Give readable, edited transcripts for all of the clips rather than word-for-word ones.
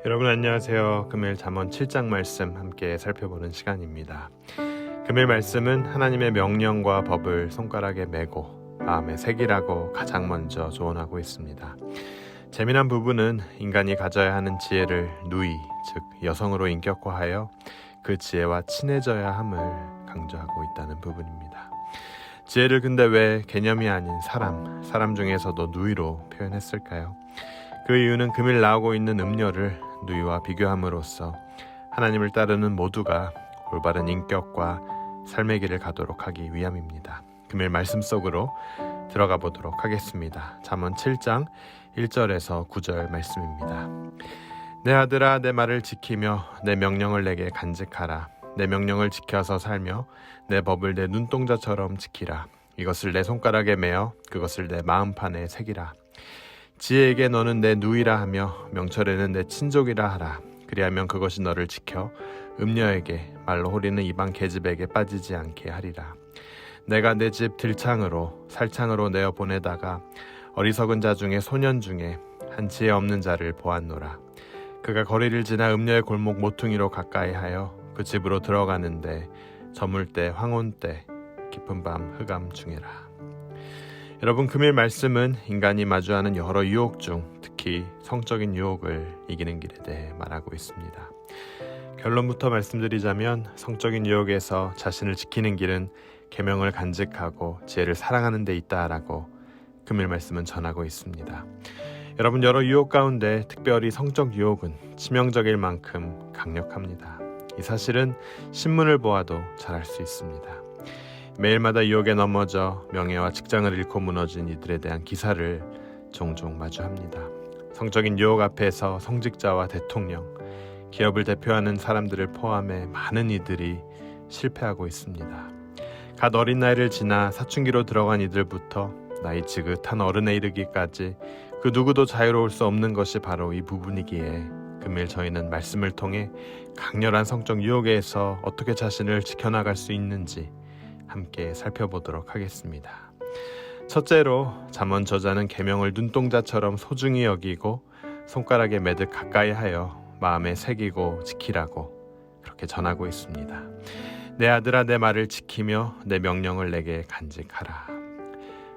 여러분 안녕하세요. 금요일 잠언 7장 말씀 함께 살펴보는 시간입니다. 금요일 말씀은 하나님의 명령과 법을 손가락에 메고 마음에 새기라고 가장 먼저 조언하고 있습니다. 재미난 부분은 인간이 가져야 하는 지혜를 누이, 즉 여성으로 인격화하여 그 지혜와 친해져야 함을 강조하고 있다는 부분입니다. 지혜를 근데 왜 개념이 아닌 사람 중에서도 누이로 표현했을까요? 그 이유는 금일 나오고 있는 음료를 누이와 비교함으로써 하나님을 따르는 모두가 올바른 인격과 삶의 길을 가도록 하기 위함입니다. 금일 말씀 속으로 들어가 보도록 하겠습니다. 잠언 7장 1절에서 9절 말씀입니다. 내 아들아, 내 말을 지키며 내 명령을 내게 간직하라. 내 명령을 지켜서 살며 내 법을 내 눈동자처럼 지키라. 이것을 내 손가락에 메어 그것을 내 마음판에 새기라. 지혜에게 너는 내 누이라 하며 명철에는 내 친족이라 하라. 그리하면 그것이 너를 지켜 음녀에게 말로 호리는 이방 계집에게 빠지지 않게 하리라. 내가 내 집 들창으로 살창으로 내어 보내다가 어리석은 자 중에 소년 중에 한 지혜 없는 자를 보았노라. 그가 거리를 지나 음녀의 골목 모퉁이로 가까이 하여 그 집으로 들어가는데 저물 때 황혼 때 깊은 밤 흑암 중에라. 여러분, 금일 말씀은 인간이 마주하는 여러 유혹 중 특히 성적인 유혹을 이기는 길에 대해 말하고 있습니다. 결론부터 말씀드리자면 성적인 유혹에서 자신을 지키는 길은 계명을 간직하고 지혜를 사랑하는 데 있다라고 금일 말씀은 전하고 있습니다. 여러분, 여러 유혹 가운데 특별히 성적 유혹은 치명적일 만큼 강력합니다. 이 사실은 신문을 보아도 잘 알 수 있습니다. 매일마다 유혹에 넘어져 명예와 직장을 잃고 무너진 이들에 대한 기사를 종종 마주합니다. 성적인 유혹 앞에서 성직자와 대통령, 기업을 대표하는 사람들을 포함해 많은 이들이 실패하고 있습니다. 갓 어린 나이를 지나 사춘기로 들어간 이들부터 나이 지긋한 어른에 이르기까지 그 누구도 자유로울 수 없는 것이 바로 이 부분이기에 금일 저희는 말씀을 통해 강렬한 성적 유혹에서 어떻게 자신을 지켜나갈 수 있는지 함께 살펴보도록 하겠습니다. 첫째로 잠언 저자는 계명을 눈동자처럼 소중히 여기고 손가락에 매듯 가까이 하여 마음에 새기고 지키라고 그렇게 전하고 있습니다. 내 아들아, 내 말을 지키며 내 명령을 내게 간직하라.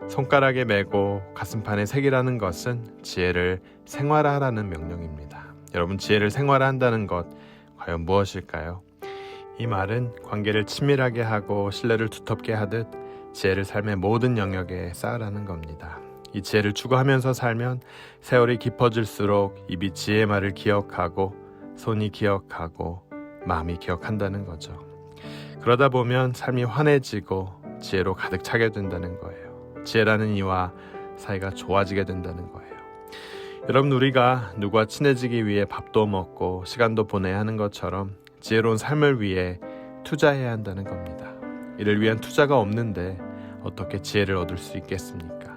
손가락에 메고 가슴판에 새기라는 것은 지혜를 생활화하라는 명령입니다. 여러분, 지혜를 생활화한다는 것 과연 무엇일까요? 이 말은 관계를 친밀하게 하고 신뢰를 두텁게 하듯 지혜를 삶의 모든 영역에 쌓으라는 겁니다. 이 지혜를 추구하면서 살면 세월이 깊어질수록 입이 지혜의 말을 기억하고 손이 기억하고 마음이 기억한다는 거죠. 그러다 보면 삶이 환해지고 지혜로 가득 차게 된다는 거예요. 지혜라는 이와 사이가 좋아지게 된다는 거예요. 여러분, 우리가 누구와 친해지기 위해 밥도 먹고 시간도 보내야 하는 것처럼 지혜로운 삶을 위해 투자해야 한다는 겁니다. 이를 위한 투자가 없는데 어떻게 지혜를 얻을 수 있겠습니까?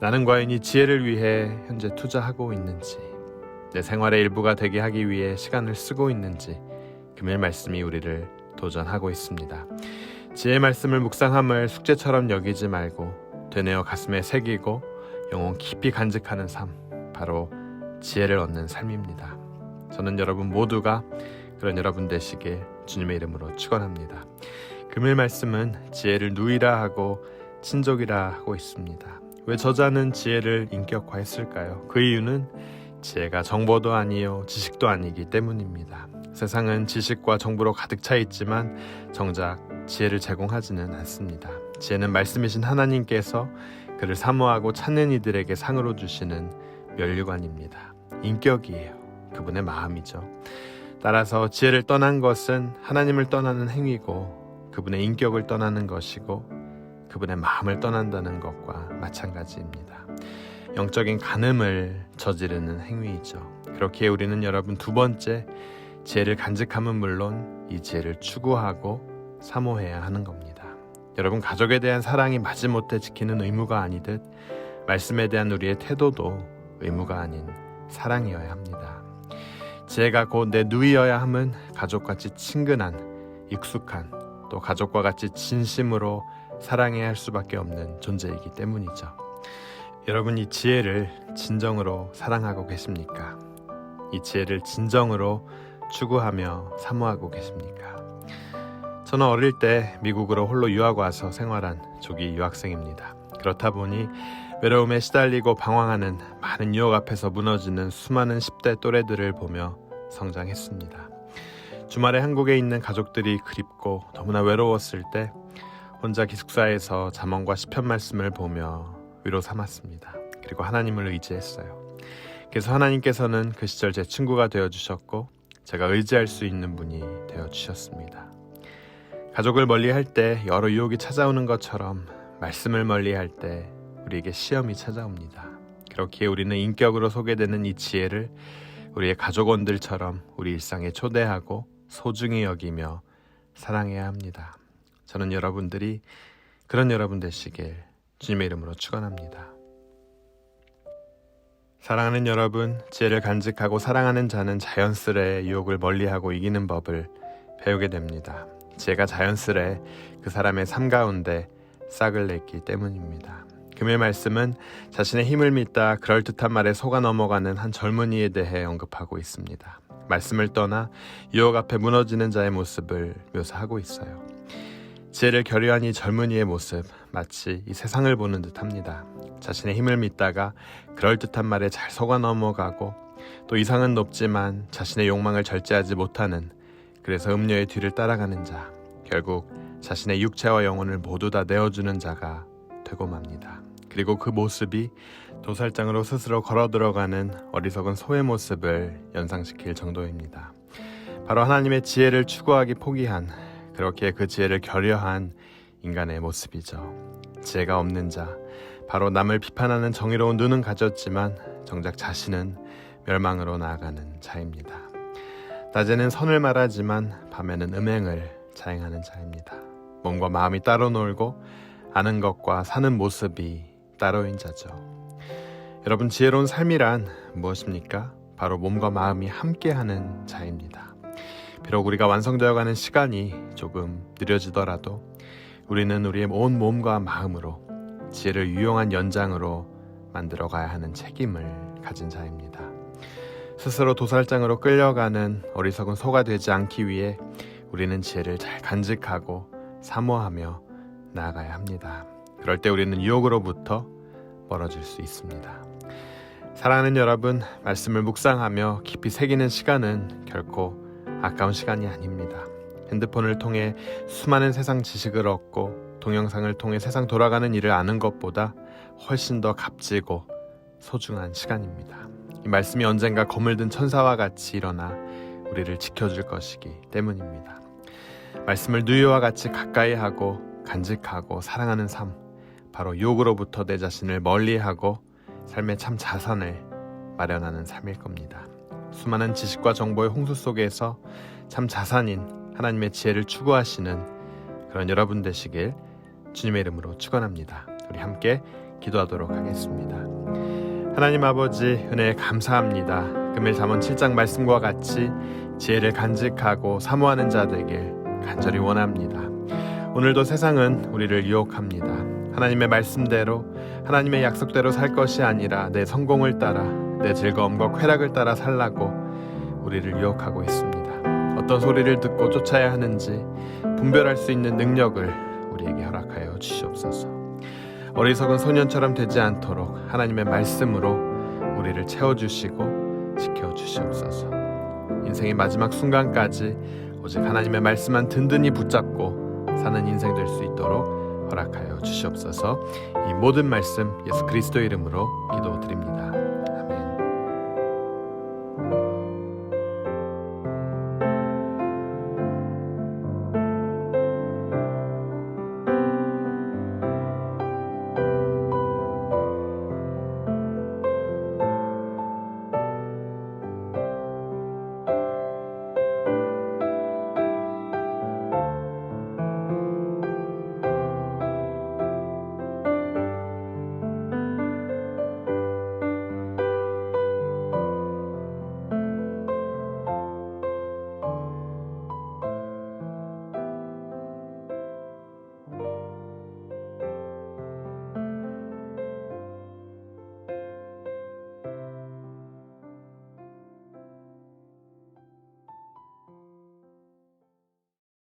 나는 과연 이 지혜를 위해 현재 투자하고 있는지, 내 생활의 일부가 되게 하기 위해 시간을 쓰고 있는지 금일 말씀이 우리를 도전하고 있습니다. 지혜의 말씀을 묵상함을 숙제처럼 여기지 말고 되뇌어 가슴에 새기고 영혼 깊이 간직하는 삶, 바로 지혜를 얻는 삶입니다. 저는 여러분 모두가 그런 여러분 되시길 주님의 이름으로 축원합니다. 금일 말씀은 지혜를 누이라 하고 친족이라 하고 있습니다. 왜 저자는 지혜를 인격화했을까요? 그 이유는 지혜가 정보도 아니요 지식도 아니기 때문입니다. 세상은 지식과 정보로 가득 차 있지만 정작 지혜를 제공하지는 않습니다. 지혜는 말씀이신 하나님께서 그를 사모하고 찾는 이들에게 상으로 주시는 면류관입니다. 인격이에요. 그분의 마음이죠. 따라서 지혜를 떠난 것은 하나님을 떠나는 행위고 그분의 인격을 떠나는 것이고 그분의 마음을 떠난다는 것과 마찬가지입니다. 영적인 간음을 저지르는 행위이죠. 그렇기에 우리는 여러분, 두 번째, 지혜를 간직함은 물론 이 지혜를 추구하고 사모해야 하는 겁니다. 여러분, 가족에 대한 사랑이 마지못해 지키는 의무가 아니듯 말씀에 대한 우리의 태도도 의무가 아닌 사랑이어야 합니다. 지혜가 곧 내 누이여야 함은 가족같이 친근한, 익숙한, 또 가족과 같이 진심으로 사랑해야 할 수밖에 없는 존재이기 때문이죠. 여러분, 이 지혜를 진정으로 사랑하고 계십니까? 이 지혜를 진정으로 추구하며 사모하고 계십니까? 저는 어릴 때 미국으로 홀로 유학 와서 생활한 조기 유학생입니다. 그렇다 보니 외로움에 시달리고 방황하는 많은 유혹 앞에서 무너지는 수많은 10대 또래들을 보며 성장했습니다. 주말에 한국에 있는 가족들이 그립고 너무나 외로웠을 때 혼자 기숙사에서 잠언과 시편 말씀을 보며 위로 삼았습니다. 그리고 하나님을 의지했어요. 그래서 하나님께서는 그 시절 제 친구가 되어주셨고 제가 의지할 수 있는 분이 되어주셨습니다. 가족을 멀리할 때 여러 유혹이 찾아오는 것처럼 말씀을 멀리할 때 우리에게 시험이 찾아옵니다. 그렇기에 우리는 인격으로 소개되는 이 지혜를 우리의 가족원들처럼 우리 일상에 초대하고 소중히 여기며 사랑해야 합니다. 저는 여러분들이 그런 여러분 되시길 주님의 이름으로 축원합니다. 사랑하는 여러분, 지혜를 간직하고 사랑하는 자는 자연스레 유혹을 멀리하고 이기는 법을 배우게 됩니다. 지혜가 자연스레 그 사람의 삶 가운데 싹을 냈기 때문입니다. 금요일 말씀은 자신의 힘을 믿다 그럴듯한 말에 속아 넘어가는 한 젊은이에 대해 언급하고 있습니다. 말씀을 떠나 유혹 앞에 무너지는 자의 모습을 묘사하고 있어요. 지혜를 결여한 이 젊은이의 모습, 마치 이 세상을 보는 듯합니다. 자신의 힘을 믿다가 그럴듯한 말에 잘 속아 넘어가고 또 이상은 높지만 자신의 욕망을 절제하지 못하는, 그래서 음료의 뒤를 따라가는 자, 결국 자신의 육체와 영혼을 모두 다 내어주는 자가 되고 맙니다. 그리고 그 모습이 도살장으로 스스로 걸어 들어가는 어리석은 소의 모습을 연상시킬 정도입니다. 바로 하나님의 지혜를 추구하기 포기한, 그렇게 그 지혜를 결여한 인간의 모습이죠. 지혜가 없는 자, 바로 남을 비판하는 정의로운 눈은 가졌지만 정작 자신은 멸망으로 나아가는 자입니다. 낮에는 선을 말하지만 밤에는 음행을 자행하는 자입니다. 몸과 마음이 따로 놀고 아는 것과 사는 모습이 따로인 자죠. 여러분, 지혜로운 삶이란 무엇입니까? 바로 몸과 마음이 함께하는 자입니다. 비록 우리가 완성되어가는 시간이 조금 느려지더라도 우리는 우리의 온 몸과 마음으로 지혜를 유용한 연장으로 만들어가야 하는 책임을 가진 자입니다. 스스로 도살장으로 끌려가는 어리석은 소가 되지 않기 위해 우리는 지혜를 잘 간직하고 사모하며 나아가야 합니다. 그럴 때 우리는 유혹으로부터 멀어질 수 있습니다. 사랑하는 여러분, 말씀을 묵상하며 깊이 새기는 시간은 결코 아까운 시간이 아닙니다. 핸드폰을 통해 수많은 세상 지식을 얻고 동영상을 통해 세상 돌아가는 일을 아는 것보다 훨씬 더 값지고 소중한 시간입니다. 이 말씀이 언젠가 검을 든 천사와 같이 일어나 우리를 지켜줄 것이기 때문입니다. 말씀을 누이와 같이 가까이 하고 간직하고 사랑하는 삶, 바로 유혹으로부터 내 자신을 멀리하고 삶의 참 자산을 마련하는 삶일 겁니다. 수많은 지식과 정보의 홍수 속에서 참 자산인 하나님의 지혜를 추구하시는 그런 여러분 되시길 주님의 이름으로 축원합니다. 우리 함께 기도하도록 하겠습니다. 하나님 아버지, 은혜에 감사합니다. 금일 잠언 7장 말씀과 같이 지혜를 간직하고 사모하는 자 되길 간절히 원합니다. 오늘도 세상은 우리를 유혹합니다. 하나님의 말씀대로, 하나님의 약속대로 살 것이 아니라 내 성공을 따라, 내 즐거움과 쾌락을 따라 살라고 우리를 유혹하고 있습니다. 어떤 소리를 듣고 쫓아야 하는지 분별할 수 있는 능력을 우리에게 허락하여 주시옵소서. 어리석은 소년처럼 되지 않도록 하나님의 말씀으로 우리를 채워주시고 지켜주시옵소서. 인생의 마지막 순간까지 오직 하나님의 말씀만 든든히 붙잡고 사는 인생 될 수 있도록 허락하여 주시옵소서. 이 모든 말씀 예수 그리스도의 이름으로 기도드립니다.